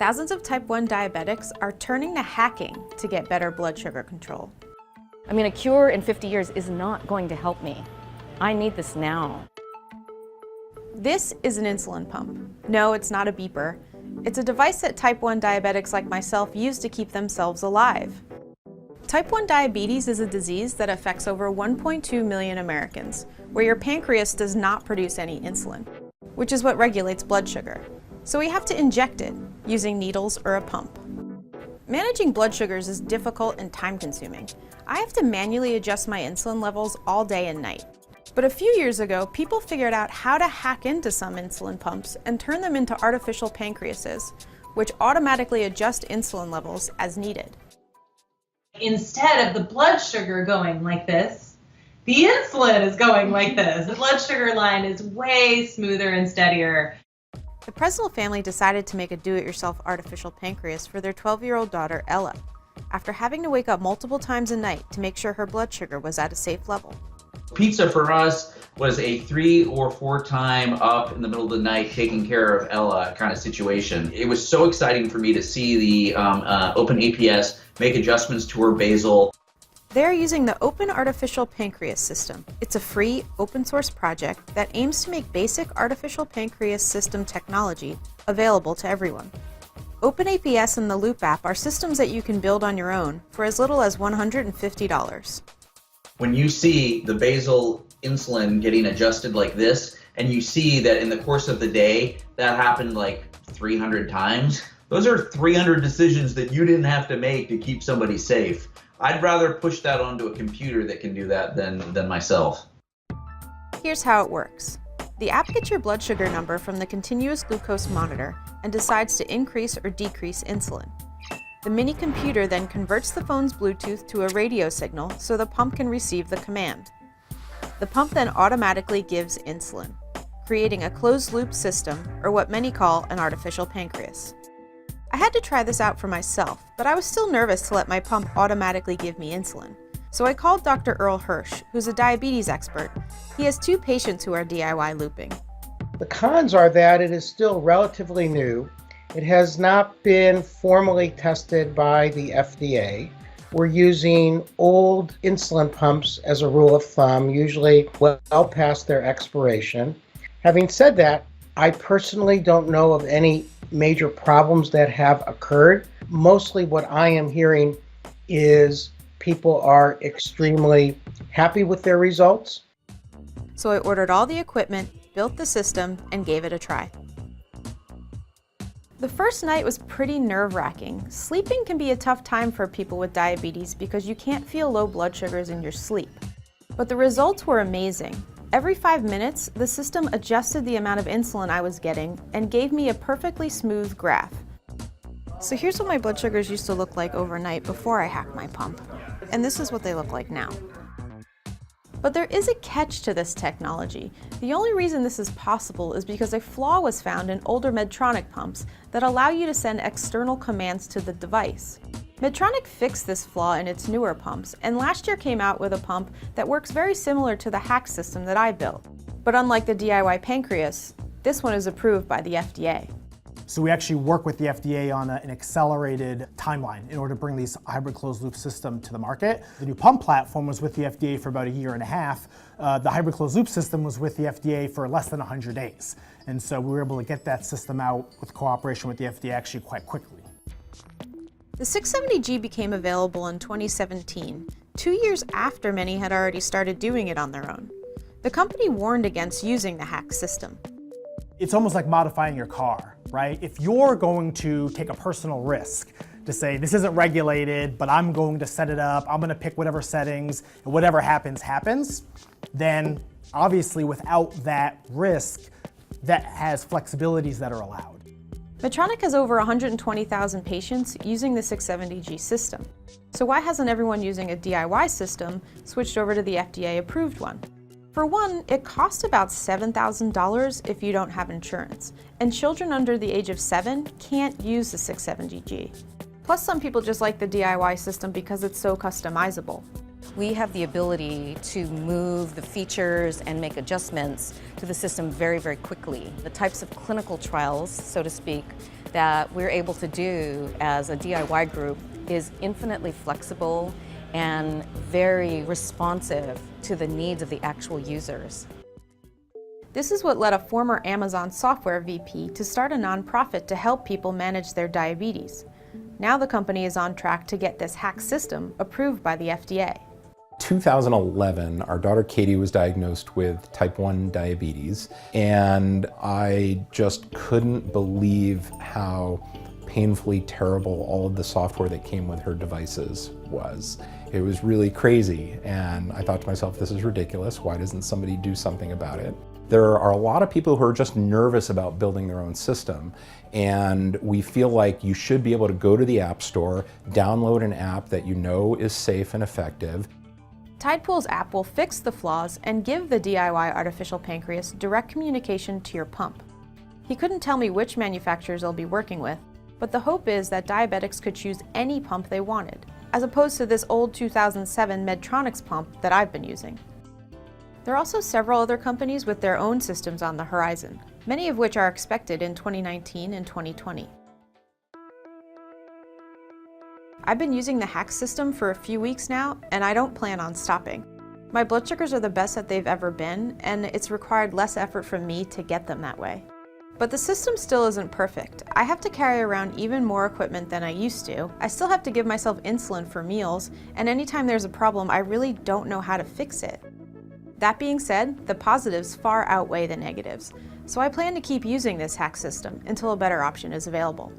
Thousands of type 1 diabetics are turning to hacking to get better blood sugar control. I mean, a cure in 50 years is not going to help me. I need this now. This is an insulin pump. No, it's not a beeper. It's a device that type 1 diabetics like myself use to keep themselves alive. Type 1 diabetes is a disease that affects over 1.2 million Americans, where your pancreas does not produce any insulin, which is what regulates blood sugar. So we have to inject it, using needles or a pump. Managing blood sugars is difficult and time-consuming. I have to manually adjust my insulin levels all day and night. But a few years ago, people figured out how to hack into some insulin pumps and turn them into artificial pancreases, which automatically adjust insulin levels as needed. Instead of the blood sugar going like this, the insulin is going like this. The blood sugar line is way smoother and steadier. The Presnell family decided to make a do-it-yourself artificial pancreas for their 12-year-old daughter, Ella, after having to wake up multiple times a night to make sure her blood sugar was at a safe level. Pizza for us was a 3 or 4 time up in the middle of the night taking care of Ella kind of situation. It was so exciting for me to see the Open APS make adjustments to her basal. They're using the Open Artificial Pancreas System. It's a free, open-source project that aims to make basic artificial pancreas system technology available to everyone. Open APS and the Loop app are systems that you can build on your own for as little as $150. When you see the basal insulin getting adjusted like this, and you see that in the course of the day, that happened like 300 times, those are 300 decisions that you didn't have to make to keep somebody safe. I'd rather push that onto a computer that can do that than myself. Here's how it works. The app gets your blood sugar number from the continuous glucose monitor and decides to increase or decrease insulin. The mini computer then converts the phone's Bluetooth to a radio signal so the pump can receive the command. The pump then automatically gives insulin, creating a closed-loop system, or what many call an artificial pancreas. I had to try this out for myself, but I was still nervous to let my pump automatically give me insulin. So I called Dr. Earl Hirsch, who's a diabetes expert. He has 2 patients who are DIY looping. The cons are that it is still relatively new. It has not been formally tested by the FDA. We're using old insulin pumps as a rule of thumb, usually well past their expiration. Having said that, I personally don't know of any major problems that have occurred. Mostly what I am hearing is people are extremely happy with their results. So I ordered all the equipment, built the system, and gave it a try. The first night was pretty nerve-wracking. Sleeping can be a tough time for people with diabetes because you can't feel low blood sugars in your sleep. But the results were amazing. Every 5 minutes, the system adjusted the amount of insulin I was getting and gave me a perfectly smooth graph. So here's what my blood sugars used to look like overnight before I hacked my pump. And this is what they look like now. But there is a catch to this technology. The only reason this is possible is because a flaw was found in older Medtronic pumps that allow you to send external commands to the device. Medtronic fixed this flaw in its newer pumps, and last year came out with a pump that works very similar to the hack system that I built. But unlike the DIY pancreas, this one is approved by the FDA. So we actually work with the FDA on an accelerated timeline in order to bring these hybrid closed-loop system to the market. The new pump platform was with the FDA for about 1.5 years. The hybrid closed-loop system was with the FDA for less than 100 days. And so we were able to get that system out with cooperation with the FDA actually quite quickly. The 670G became available in 2017, 2 years after many had already started doing it on their own. The company warned against using the hack system. It's almost like modifying your car, right? If you're going to take a personal risk to say, this isn't regulated, but I'm going to set it up, I'm gonna pick whatever settings, and whatever happens, happens, then obviously without that risk, that has flexibilities that are allowed. Medtronic has over 120,000 patients using the 670G system. So why hasn't everyone using a DIY system switched over to the FDA-approved one? For one, it costs about $7,000 if you don't have insurance, and children under the age of 7 can't use the 670G. Plus, some people just like the DIY system because it's so customizable. We have the ability to move the features and make adjustments to the system very, very quickly. The types of clinical trials, so to speak, that we're able to do as a DIY group is infinitely flexible and very responsive to the needs of the actual users. This is what led a former Amazon software VP to start a nonprofit to help people manage their diabetes. Now the company is on track to get this hack system approved by the FDA. 2011, our daughter Katie was diagnosed with type 1 diabetes, and I just couldn't believe how painfully terrible all of the software that came with her devices was. It was really crazy, and I thought to myself, this is ridiculous. Why doesn't somebody do something about it? There are a lot of people who are just nervous about building their own system, and we feel like you should be able to go to the App Store, download an app that you know is safe and effective. Tidepool's app will fix the flaws and give the DIY artificial pancreas direct communication to your pump. He couldn't tell me which manufacturers they'll be working with, but the hope is that diabetics could choose any pump they wanted, as opposed to this old 2007 Medtronic's pump that I've been using. There are also several other companies with their own systems on the horizon, many of which are expected in 2019 and 2020. I've been using the hack system for a few weeks now, and I don't plan on stopping. My blood sugars are the best that they've ever been, and it's required less effort from me to get them that way. But the system still isn't perfect. I have to carry around even more equipment than I used to. I still have to give myself insulin for meals, and anytime there's a problem, I really don't know how to fix it. That being said, the positives far outweigh the negatives, so I plan to keep using this hack system until a better option is available.